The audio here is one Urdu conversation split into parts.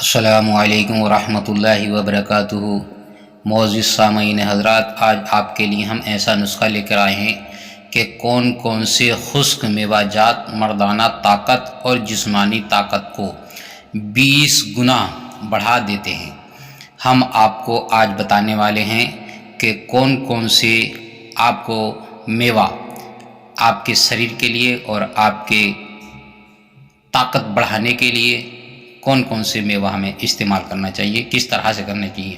السلام علیکم ورحمۃ وبرکاتہ۔ معزز سامعین حضرات، آج آپ کے لیے ہم ایسا نسخہ لے کر آئے ہیں کہ کون کون سے خشک میوہ جات مردانہ طاقت اور جسمانی طاقت کو 20 گنا بڑھا دیتے ہیں۔ ہم آپ کو آج بتانے والے ہیں کہ کون کون سے آپ کو میوہ آپ کے شریر کے لیے اور آپ کے طاقت بڑھانے کے لیے کون کون سے میوہ ہمیں استعمال کرنا چاہیے، کس طرح سے کرنا چاہیے،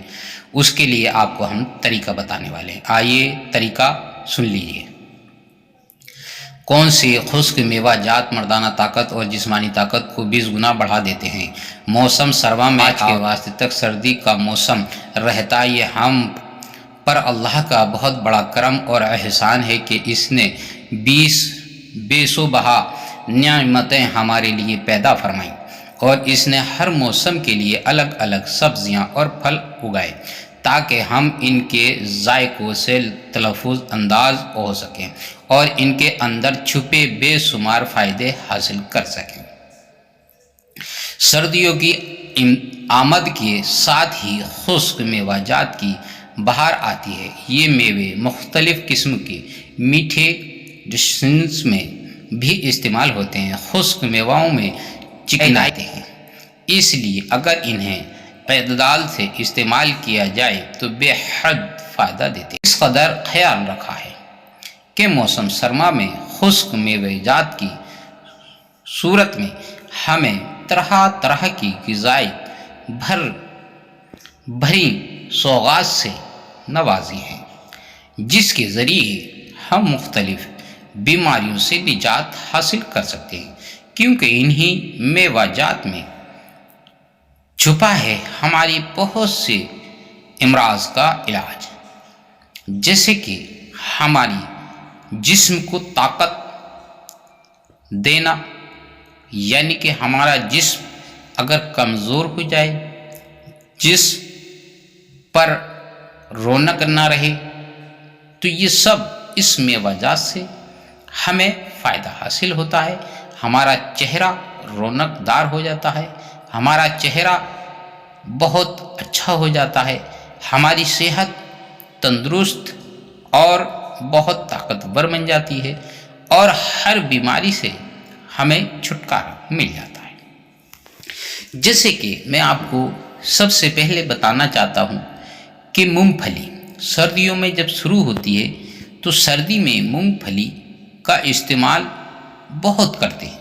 اس کے لیے آپ کو ہم طریقہ بتانے والے ہیں۔ آئیے طریقہ سن لیجیے۔ کون سے خشک میوہ جات مردانہ طاقت اور جسمانی طاقت کو 20 گنا بڑھا دیتے ہیں۔ موسم سرما میں آج کے واسطے تک سردی کا موسم رہتا، یہ ہم پر اللہ کا بہت بڑا کرم اور احسان ہے کہ اس نے 20 بے سو بہا نعمتیں ہمارے لیے پیدا فرمائیں اور اس نے ہر موسم کے لیے الگ الگ سبزیاں اور پھل اگائے تاکہ ہم ان کے ذائقوں سے تلفظ انداز ہو سکیں اور ان کے اندر چھپے بے شمار فائدے حاصل کر سکیں۔ سردیوں کی آمد کے ساتھ ہی خشک میوہ جات کی بہار آتی ہے۔ یہ میوے مختلف قسم کے میٹھے ڈشز میں بھی استعمال ہوتے ہیں۔ خشک میووں میں چکنائی ہیں، اس لیے اگر انہیں اعتدال سے استعمال کیا جائے تو بے حد فائدہ دیتے ہیں۔ اس قدر خیال رکھا ہے کہ موسم سرما میں خشک میوہ جات کی صورت میں ہمیں طرح طرح کی غذائی بھری سوغات سے نوازی ہیں، جس کے ذریعے ہم مختلف بیماریوں سے نجات حاصل کر سکتے ہیں، کیونکہ انہی میوہ جات میں چھپا ہے ہماری بہت سے امراض کا علاج، جیسے کہ ہماری جسم کو طاقت دینا، یعنی کہ ہمارا جسم اگر کمزور ہو جائے، جسم پر رونق نہ رہے، تو یہ سب اس میوہ جات سے ہمیں فائدہ حاصل ہوتا ہے۔ ہمارا چہرہ رونق دار ہو جاتا ہے، ہمارا چہرہ بہت اچھا ہو جاتا ہے، ہماری صحت تندرست اور بہت طاقتور بن جاتی ہے اور ہر بیماری سے ہمیں چھٹکارا مل جاتا ہے۔ جیسے کہ میں آپ کو سب سے پہلے بتانا چاہتا ہوں کہ مونگ پھلی سردیوں میں جب شروع ہوتی ہے تو سردی میں مونگ پھلی کا استعمال بہت کرتے ہیں،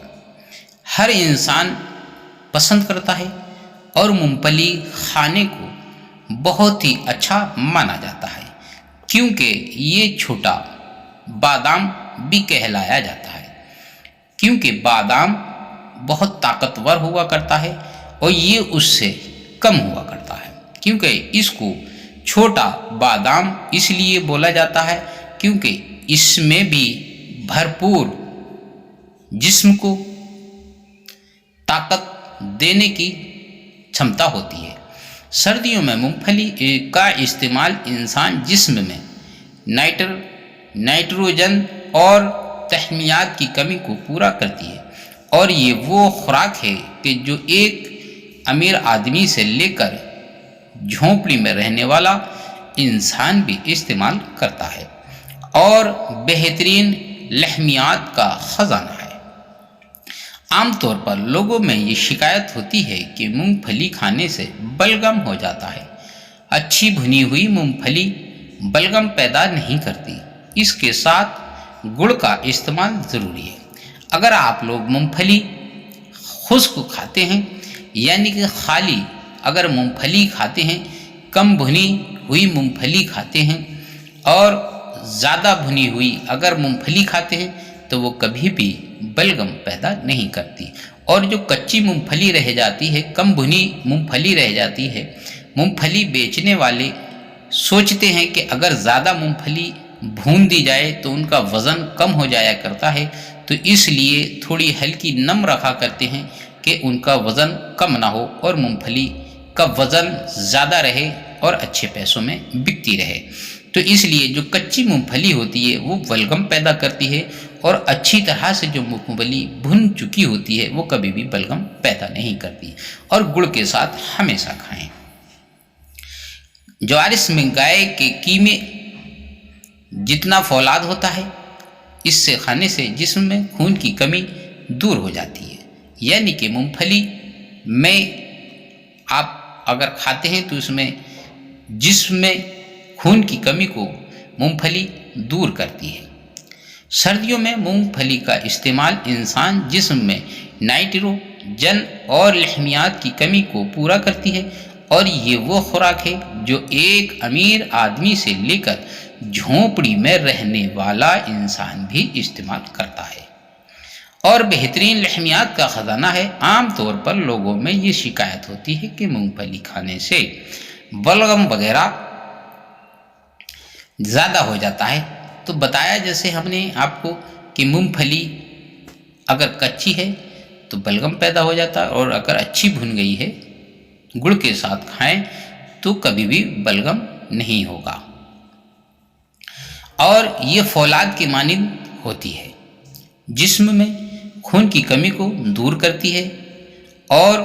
ہر انسان پسند کرتا ہے اور مونگ پھلی کھانے کو بہت ہی اچھا مانا جاتا ہے، کیونکہ یہ چھوٹا بادام بھی کہلایا جاتا ہے، کیونکہ بادام بہت طاقتور ہوا کرتا ہے اور یہ اس سے کم ہوا کرتا ہے، کیونکہ اس کو چھوٹا بادام اس لیے بولا جاتا ہے کیونکہ اس میں بھی بھرپور جسم کو طاقت دینے کی چھمتا ہوتی ہے۔ سردیوں میں مونگ پھلی کا استعمال انسان جسم میں نائٹروجن اور تحمیات کی کمی کو پورا کرتی ہے، اور یہ وہ خوراک ہے کہ جو ایک امیر آدمی سے لے کر جھونپڑی میں رہنے والا انسان بھی استعمال کرتا ہے اور بہترین لحمیات کا خزانہ ہے۔ عام طور پر لوگوں میں یہ شکایت ہوتی ہے کہ مونگ پھلی کھانے سے بلغم ہو جاتا ہے۔ اچھی بھنی ہوئی مونگ پھلی بلغم پیدا نہیں کرتی، اس کے ساتھ گڑ کا استعمال ضروری ہے۔ اگر آپ لوگ مونگ پھلی خشک کھاتے ہیں، یعنی کہ خالی اگر مونگ پھلی کھاتے ہیں، کم بھنی ہوئی مونگ پھلی کھاتے ہیں اور زیادہ بھنی ہوئی اگر مونگ پھلی کھاتے ہیں تو وہ کبھی بھی بلغم پیدا نہیں کرتی، اور جو کچی مونگ پھلی رہ جاتی ہے، کم بھنی مونگ پھلی رہ جاتی ہے، مونگ پھلی بیچنے والے سوچتے ہیں کہ اگر زیادہ مونگ پھلی بھون دی جائے تو ان کا وزن کم ہو جایا کرتا ہے، تو اس لیے تھوڑی ہلکی نم رکھا کرتے ہیں کہ ان کا وزن کم نہ ہو اور مونگ پھلی کا وزن زیادہ رہے اور اچھے پیسوں میں بکتی رہے۔ تو اس لیے جو کچی مونگ پھلی ہوتی ہے وہ بلغم پیدا کرتی ہے اور اچھی طرح سے جو مونگ پھلی بھن چکی ہوتی ہے وہ کبھی بھی بلغم پیدا نہیں کرتی، اور گڑ کے ساتھ ہمیشہ کھائیں۔ جوارس میں گائے کے کیمے جتنا فولاد ہوتا ہے، اس سے کھانے سے جسم میں خون کی کمی دور ہو جاتی ہے، یعنی کہ مونگ پھلی میں آپ اگر کھاتے ہیں تو اس میں جسم میں خون کی کمی کو مونگ پھلی دور کرتی ہے۔ سردیوں میں مونگ پھلی کا استعمال انسان جسم میں نائٹروجن اور لحمیات کی کمی کو پورا کرتی ہے، اور یہ وہ خوراک ہے جو ایک امیر آدمی سے لے کر جھونپڑی میں رہنے والا انسان بھی استعمال کرتا ہے، اور بہترین لحمیات کا خزانہ ہے۔ عام طور پر لوگوں میں یہ شکایت ہوتی ہے کہ مونگ پھلی کھانے سے بلغم وغیرہ زیادہ ہو جاتا ہے، تو بتایا جیسے ہم نے آپ کو کہ مونگ پھلی اگر کچی ہے تو بلغم پیدا ہو جاتا ہے، اور اگر اچھی بھن گئی ہے گڑ کے ساتھ کھائیں تو کبھی بھی بلغم نہیں ہوگا، اور یہ فولاد کی مانند ہوتی ہے، جسم میں خون کی کمی کو دور کرتی ہے، اور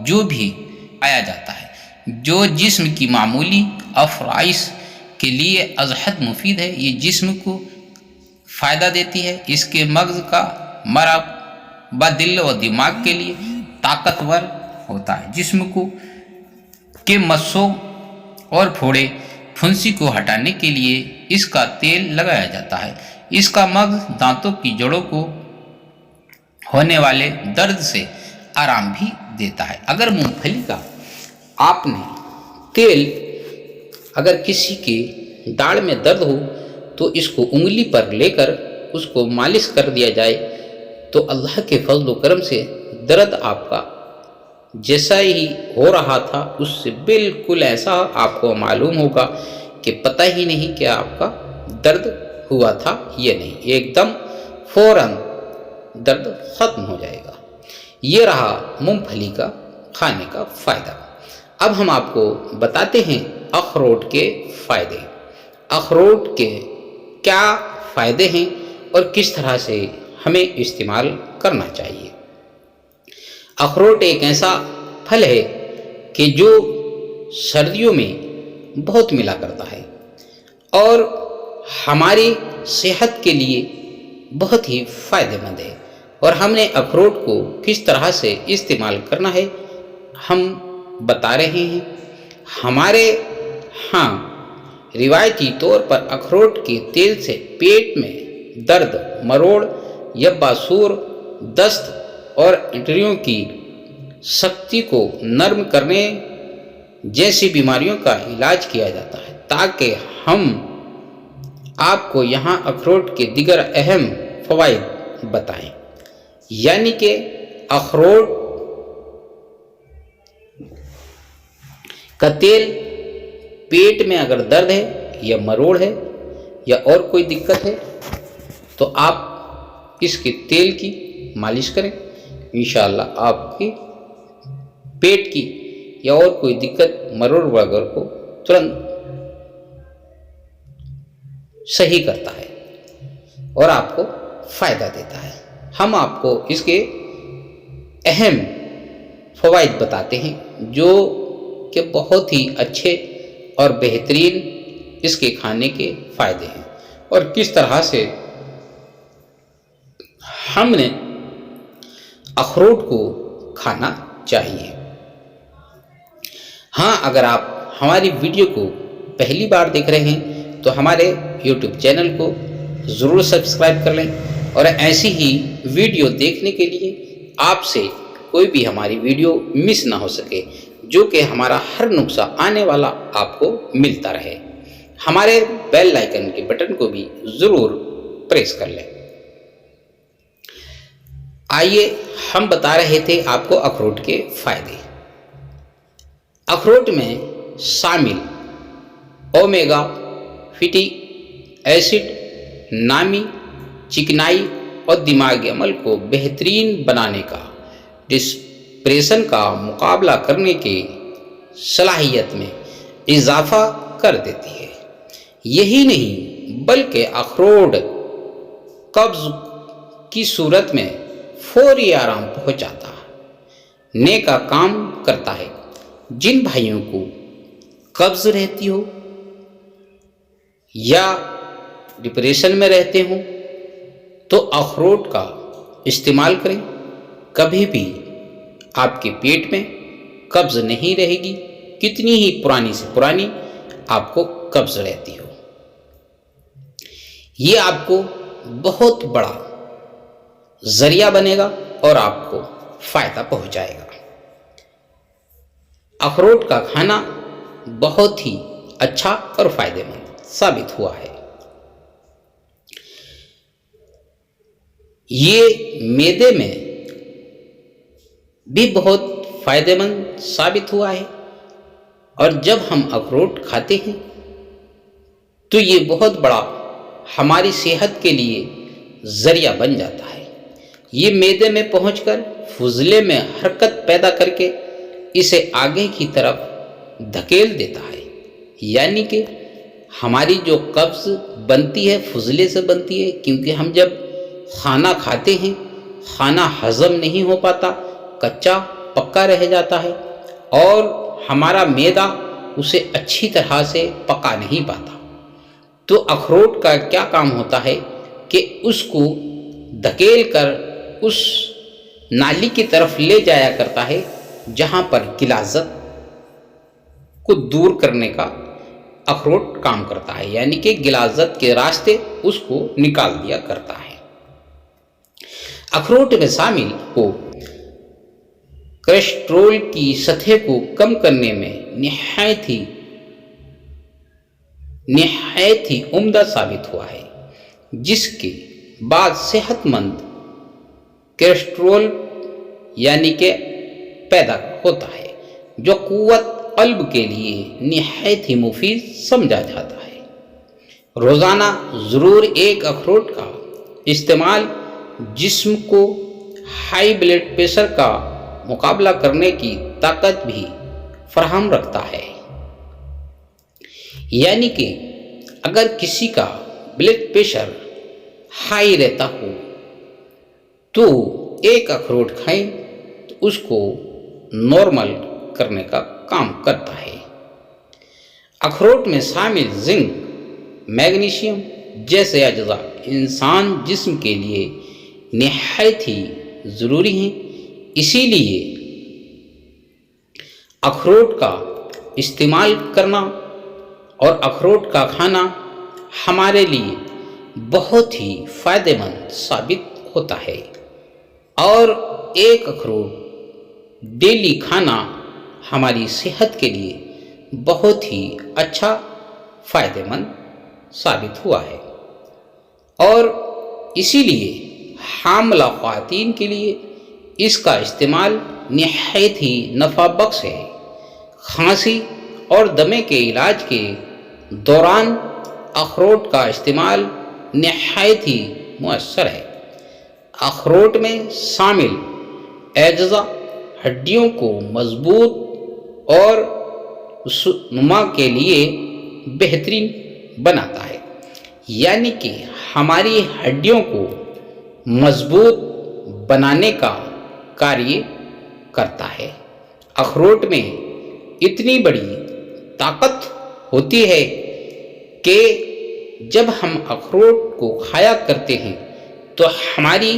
جو بھی پایا جاتا ہے جو جسم کی معمولی افرائش کے لیے ازحد مفید ہے، یہ جسم کو فائدہ دیتی ہے۔ اس کے مغز کا مربع دل و دماغ کے لیے طاقتور ہوتا ہے، جسم کو کے مسوں اور پھوڑے پھنسی کو ہٹانے کے لیے اس کا تیل لگایا جاتا ہے۔ اس کا مغز دانتوں کی جڑوں کو ہونے والے درد سے آرام بھی دیتا ہے۔ اگر مونگ پھلی کا آپ نے تیل اگر کسی کے داڑھ میں درد ہو تو اس کو انگلی پر لے کر اس کو مالش کر دیا جائے تو اللہ کے فضل و کرم سے درد آپ کا جیسا ہی ہو رہا تھا اس سے بالکل ایسا آپ کو معلوم ہوگا کہ پتہ ہی نہیں کہ آپ کا درد ہوا تھا یا نہیں، ایک دم فوراً درد ختم ہو جائے گا۔ یہ رہا مونگ پھلی کا کھانے کا فائدہ۔ اب ہم آپ کو بتاتے ہیں اخروٹ کے فائدے۔ اخروٹ کے کیا فائدے ہیں اور کس طرح سے ہمیں استعمال کرنا چاہیے۔ اخروٹ ایک ایسا پھل ہے کہ جو سردیوں میں بہت ملا کرتا ہے اور ہماری صحت کے لیے بہت ہی فائدہ مند ہے، اور ہم نے اخروٹ کو کس طرح سے استعمال کرنا ہے ہم بتا رہے ہیں۔ ہمارے ہاں روایتی طور پر اخروٹ کے تیل سے پیٹ میں درد، مروڑ یا باسور، دست اور انتڑیوں کی سختی کو نرم کرنے جیسی بیماریوں کا علاج کیا جاتا ہے، تاکہ ہم آپ کو یہاں اخروٹ کے دیگر اہم فوائد بتائیں۔ یعنی کہ اخروٹ کا تیل پیٹ میں اگر درد ہے یا مروڑ ہے یا اور کوئی دقت ہے تو آپ اس کے تیل کی مالش کریں، انشاءاللہ آپ کی پیٹ کی یا اور کوئی دقت مروڑ وغیرہ کو ترنت صحیح کرتا ہے اور آپ کو فائدہ دیتا ہے۔ ہم آپ کو اس کے اہم فوائد بتاتے ہیں جو کہ بہت ہی اچھے اور بہترین اس کے کھانے کے فائدے ہیں، اور کس طرح سے ہم نے اخروٹ کو کھانا چاہیے۔ ہاں، اگر آپ ہماری ویڈیو کو پہلی بار دیکھ رہے ہیں تو ہمارے یوٹیوب چینل کو ضرور سبسکرائب کر لیں، اور ایسی ہی ویڈیو دیکھنے کے لیے آپ سے کوئی بھی ہماری ویڈیو مس نہ ہو سکے، جو کہ ہمارا ہر نسخہ آنے والا آپ کو ملتا رہے، ہمارے بیل آئیکن کے بٹن کو بھی ضرور پریس کر لیں۔ آئیے ہم بتا رہے تھے آپ کو اخروٹ کے فائدے۔ اخروٹ میں شامل اومیگا فیٹی ایسڈ نامی چکنائی اور دماغی عمل کو بہترین بنانے کا، ڈپریشن کا مقابلہ کرنے کی صلاحیت میں اضافہ کر دیتی ہے۔ یہی نہیں بلکہ اخروٹ قبض کی صورت میں فوری آرام پہنچاتا ہے، نیکا کام کرتا ہے۔ جن بھائیوں کو قبض رہتی ہو یا ڈپریشن میں رہتے ہوں تو اخروٹ کا استعمال کریں، کبھی بھی آپ کے پیٹ میں قبض نہیں رہے گی، کتنی ہی پرانی سے پرانی آپ کو قبض رہتی ہو۔ یہ آپ کو بہت بڑا ذریعہ بنے گا اور آپ کو فائدہ پہنچائے گا۔ اخروٹ کا کھانا بہت ہی اچھا اور فائدہ مند ثابت ہوا ہے۔ یہ معدے میں بھی بہت فائدہ مند ثابت ہوا ہے، اور جب ہم اخروٹ کھاتے ہیں تو یہ بہت بڑا ہماری صحت کے لیے ذریعہ بن جاتا ہے۔ یہ معدے میں پہنچ کر فضلے میں حرکت پیدا کر کے اسے آگے کی طرف دھکیل دیتا ہے، یعنی کہ ہماری جو قبض بنتی ہے فضلے سے بنتی ہے، کیونکہ ہم جب کھانا کھاتے ہیں کھانا ہضم نہیں ہو پاتا، کچا پکا رہ جاتا ہے، اور ہمارا معدہ اسے اچھی طرح سے پکا نہیں پاتا۔ تو اخروٹ کا کیا کام ہوتا ہے کہ اس کو دھکیل کر اس نالی کی طرف لے جایا کرتا ہے جہاں پر غلاظت کو دور کرنے کا اخروٹ کام کرتا ہے، یعنی کہ غلاظت کے راستے اس کو نکال دیا کرتا ہے۔ اخروٹ میں شامل ہو کولیسٹرول کی سطح کو کم کرنے میں نہایت ہی عمدہ ثابت ہوا ہے، جس کے بعد صحت مند کولیسٹرول یعنی کہ پیدا ہوتا ہے، جو قوت قلب کے لیے نہایت ہی مفید سمجھا جاتا ہے۔ روزانہ ضرور ایک اخروٹ کا استعمال جسم کو ہائی بلڈ پریشر کا مقابلہ کرنے کی طاقت بھی فراہم رکھتا ہے، یعنی کہ اگر کسی کا بلڈ پریشر ہائی رہتا ہو تو ایک اخروٹ کھائیں تو اس کو نارمل کرنے کا کام کرتا ہے۔ اخروٹ میں شامل زنک، میگنیشیم جیسے اجزاء انسان جسم کے لیے نہایت ہی ضروری ہیں، اسی لیے اخروٹ کا استعمال کرنا اور اخروٹ کا کھانا ہمارے لیے بہت ہی فائدہ مند ثابت ہوتا ہے، اور ایک اخروٹ ڈیلی کھانا ہماری صحت کے لیے بہت ہی اچھا فائدہ مند ثابت ہوا ہے، اور اسی لیے حاملہ خواتین کے لیے اس کا استعمال نہایت ہی نفع بخش ہے۔ کھانسی اور دمے کے علاج کے دوران اخروٹ کا استعمال نہایت ہی مؤثر ہے۔ اخروٹ میں شامل اجزاء ہڈیوں کو مضبوط اور نما کے لیے بہترین بناتا ہے، یعنی کہ ہماری ہڈیوں کو مضبوط بنانے کا کاریہ کرتا ہے۔ اخروٹ میں اتنی بڑی طاقت ہوتی ہے کہ جب ہم اخروٹ کو کھایا کرتے ہیں تو ہماری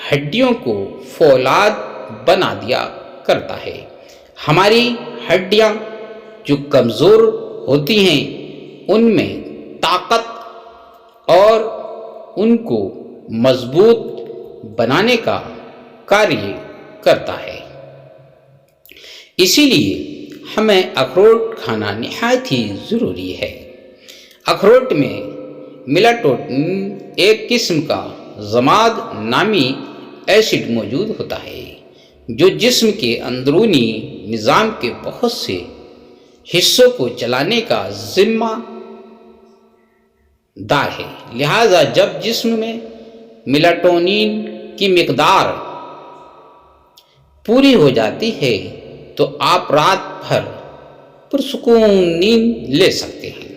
ہڈیوں کو فولاد بنا دیا کرتا ہے۔ ہماری ہڈیاں جو کمزور ہوتی ہیں ان میں طاقت اور ان کو مضبوط بنانے کا کاریہ کرتا ہے، اسی لیے ہمیں اخروٹ کھانا نہایت ہی ضروری ہے۔ اخروٹ میں میلاٹونن ایک قسم کا ضماد نامی ایسڈ موجود ہوتا ہے جو جسم کے اندرونی نظام کے بہت سے حصوں کو چلانے کا ذمہ دار ہے۔ لہذا جب جسم میں میلاٹونن کی مقدار پوری ہو جاتی ہے تو آپ رات بھر پرسکون نیند لے سکتے ہیں۔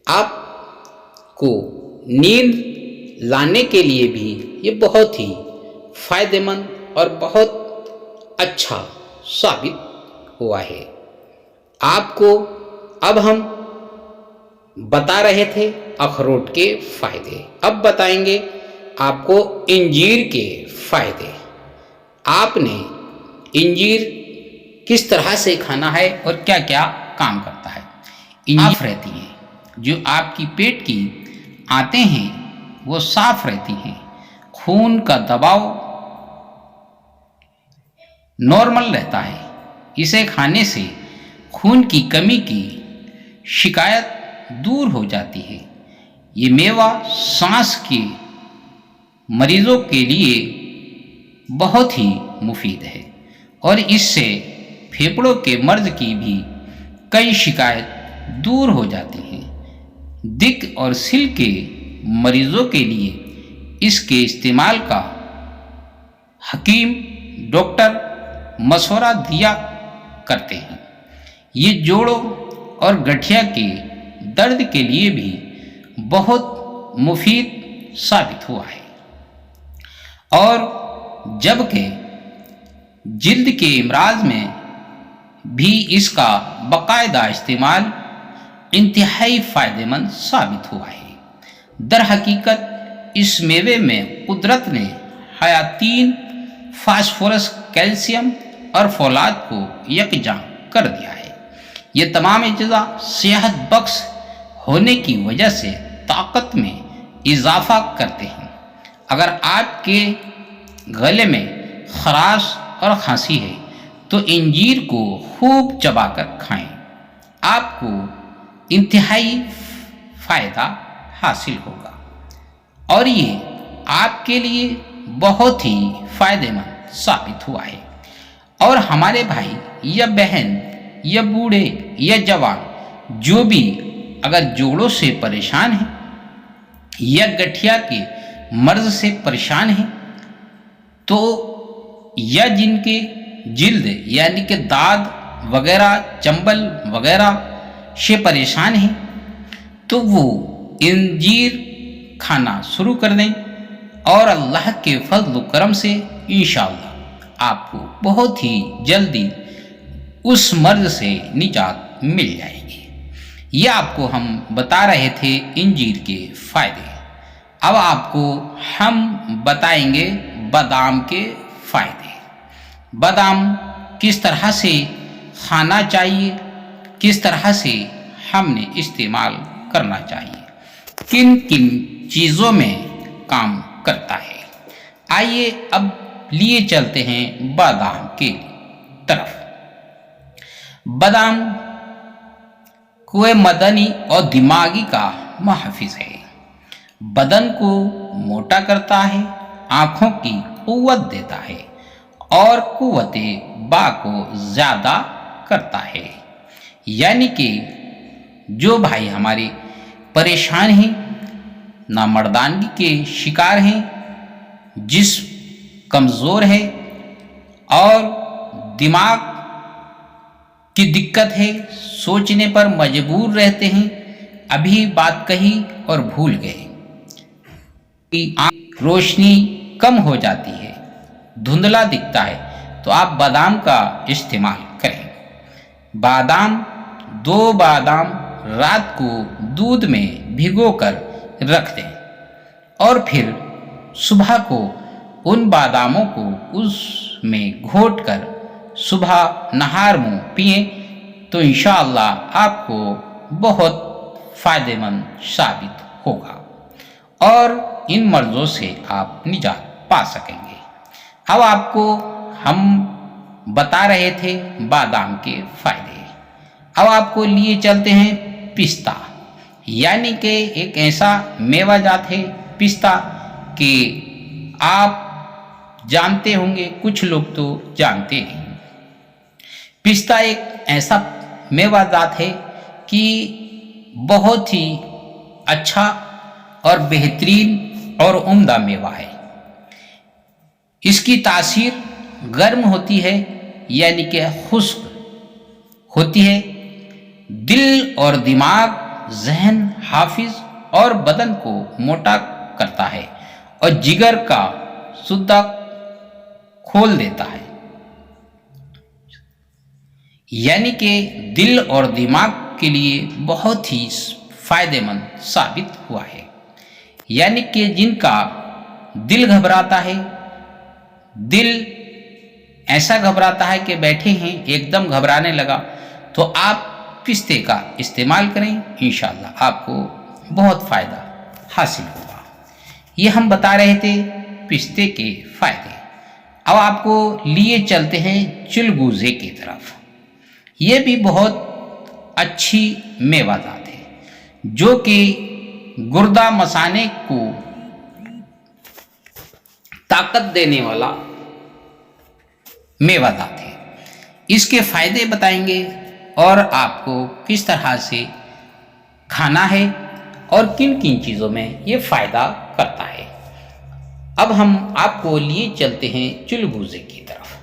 آپ کو نیند لانے کے لیے بھی یہ بہت ہی فائدہ مند اور بہت اچھا ثابت ہوا ہے۔ آپ کو اب ہم بتا رہے تھے اخروٹ کے فائدے، اب بتائیں گے آپ کو انجیر کے فائدے۔ آپ نے انجیر کس طرح سے کھانا ہے اور کیا کیا کام کرتا ہے۔ انجیر رہتی ہیں جو آپ کی پیٹ کی آنتیں ہیں وہ صاف رہتی ہیں، خون کا دباؤ نارمل رہتا ہے۔ اسے کھانے سے خون کی کمی کی شکایت دور ہو جاتی ہے۔ یہ میوہ سانس کے مریضوں کے لیے بہت ہی مفید ہے اور اس سے پھیپھڑوں کے مرض کی بھی کئی شکایت دور ہو جاتی ہیں۔ دق اور سل کے مریضوں کے لیے اس کے استعمال کا حکیم ڈاکٹر مشورہ دیا کرتے ہیں۔ یہ جوڑوں اور گٹھیا کے درد کے لیے بھی بہت مفید ثابت ہوا ہے، اور جبکہ جلد کے امراض میں بھی اس کا باقاعدہ استعمال انتہائی فائدہ مند ثابت ہوا ہے۔ در حقیقت اس میوے میں قدرت نے حیاتین فاسفورس، کیلشیم اور فولاد کو یکجا کر دیا ہے۔ یہ تمام اجزاء صحت بخش ہونے کی وجہ سے طاقت میں اضافہ کرتے ہیں۔ اگر آپ کے گلے میں خراش اور کھانسی ہے تو انجیر کو خوب چبا کر کھائیں، آپ کو انتہائی فائدہ حاصل ہوگا اور یہ آپ کے لیے بہت ہی فائدہ مند ثابت ہوا ہے۔ اور ہمارے بھائی یا بہن یا بوڑھے یا جوان جو بھی اگر جوڑوں سے پریشان ہیں یا گٹھیا کے مرض سے پریشان ہیں تو یا جن کے جلد یعنی کہ داد وغیرہ، چنبل وغیرہ سے پریشان ہیں تو وہ انجیر کھانا شروع کر دیں اور اللہ کے فضل و کرم سے انشاءاللہ آپ کو بہت ہی جلدی اس مرض سے نجات مل جائے گی۔ یہ آپ کو ہم بتا رہے تھے انجیر کے فائدے۔ اب آپ کو ہم بتائیں گے بادام کے فائدے۔ بادام کس طرح سے کھانا چاہیے، کس طرح سے ہم نے استعمال کرنا چاہیے، کن کن چیزوں میں کام کرتا ہے۔ آئیے اب لیے چلتے ہیں بادام کی طرف۔ بادام قوت مدنی اور دماغی کا محافظ ہے، بدن کو موٹا کرتا ہے، آنکھوں کی قوت دیتا ہے اور قوت با کو زیادہ کرتا ہے۔ یعنی کہ جو بھائی ہمارے پریشان ہیں، نامردانگی کے شکار ہیں، جسم کمزور ہے اور دماغ کی دقت ہے، سوچنے پر مجبور رہتے ہیں، ابھی بات کہی اور بھول گئے، روشنی کم ہو جاتی ہے، دھندلا دکھتا ہے، تو آپ بادام کا استعمال کریں۔ بادام 2 بادام رات کو دودھ میں بھگو کر رکھ دیں اور پھر صبح کو ان باداموں کو اس میں گھوٹ کر صبح نہار منہ پئیں تو انشاءاللہ آپ کو بہت فائدہ مند ثابت ہوگا اور ان مرضوں سے آپ نجات پا سکیں گے۔ اب آپ کو ہم بتا رہے تھے بادام کے فائدے، اب آپ کو لیے چلتے ہیں پستہ، یعنی کہ ایک ایسا میوہ جات ہے پستہ کہ آپ جانتے ہوں گے، کچھ لوگ تو جانتے نہیں۔ پستہ ایک ایسا میوہ جات ہے کہ بہت ہی اچھا اور بہترین اور عمدہ میوہ ہے۔ اس کی تاثیر گرم ہوتی ہے، یعنی کہ خشک ہوتی ہے، دل اور دماغ، ذہن، حافظ اور بدن کو موٹا کرتا ہے اور جگر کا سدہ کھول دیتا ہے، یعنی کہ دل اور دماغ کے لیے بہت ہی فائدہ مند ثابت ہوا ہے۔ یعنی کہ جن کا دل گھبراتا ہے، دل ایسا گھبراتا ہے کہ بیٹھے ہیں ایک دم گھبرانے لگا، تو آپ پستے کا استعمال کریں، انشاءاللہ آپ کو بہت فائدہ حاصل ہوگا۔ یہ ہم بتا رہے تھے پستے کے فائدے۔ اب آپ کو لیے چلتے ہیں چلگوزے کی طرف۔ یہ بھی بہت اچھی میوہ جات ہے جو کہ گردہ مثانے کو طاقت دینے والا میوہ جات ہے۔ اس کے فائدے بتائیں گے اور آپ کو کس طرح سے کھانا ہے اور کن کن چیزوں میں یہ فائدہ کرتا ہے۔ اب ہم آپ کو لیے چلتے ہیں چلگوزے کی طرف۔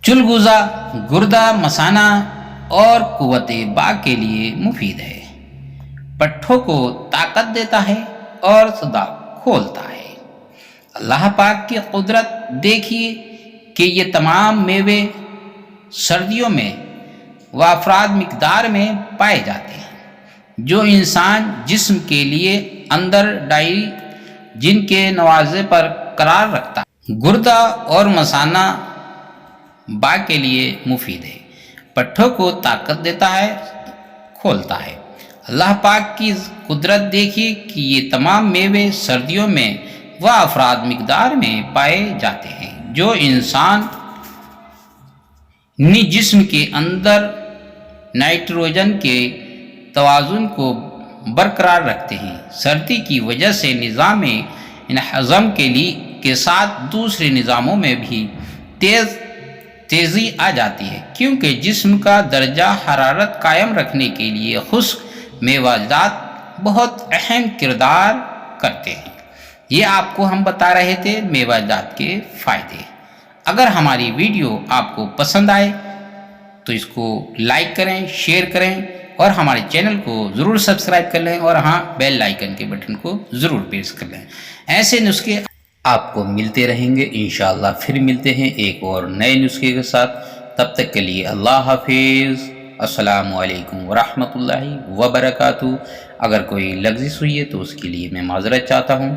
چلگوزہ گردہ مثانہ اور قوت باغ کے لیے مفید ہے، پٹھوں کو طاقت دیتا ہے اور سدہ کھولتا ہے۔ اللہ پاک کی قدرت دیکھیے کہ یہ تمام میوے سردیوں میں و افراد مقدار میں پائے جاتے ہیں، جو انسان جسم کے لیے اندر ڈائی جن کے نوازے پر قرار رکھتا ہے۔ گردہ اور مثانہ باغ کے لیے مفید ہے، پٹھوں کو طاقت دیتا ہے، کھولتا ہے۔ اللہ پاک کی قدرت دیکھیے کہ یہ تمام میوے سردیوں میں و افراد مقدار میں پائے جاتے ہیں، جو انسان جسم کے اندر نائٹروجن کے توازن کو برقرار رکھتے ہیں۔ سردی کی وجہ سے نظام ہضم کے ساتھ دوسرے نظاموں میں بھی تیزی آ جاتی ہے، کیونکہ جسم کا درجہ حرارت قائم رکھنے کے لیے خشک میوہ جات بہت اہم کردار کرتے ہیں۔ یہ آپ کو ہم بتا رہے تھے میوہ جات کے فائدے۔ اگر ہماری ویڈیو آپ کو پسند آئے تو اس کو لائک کریں، شیئر کریں اور ہمارے چینل کو ضرور سبسکرائب کر لیں، اور ہاں بیل آئیکن کے بٹن کو ضرور پریس کر لیں۔ ایسے نسخے آپ کو ملتے رہیں گے انشاءاللہ۔ پھر ملتے ہیں ایک اور نئے نسخے کے ساتھ، تب تک کے لیے اللہ حافظ۔ السلام علیکم ورحمۃ اللہ وبرکاتہ۔ اگر کوئی لغزش ہوئی ہے تو اس کے لیے میں معذرت چاہتا ہوں۔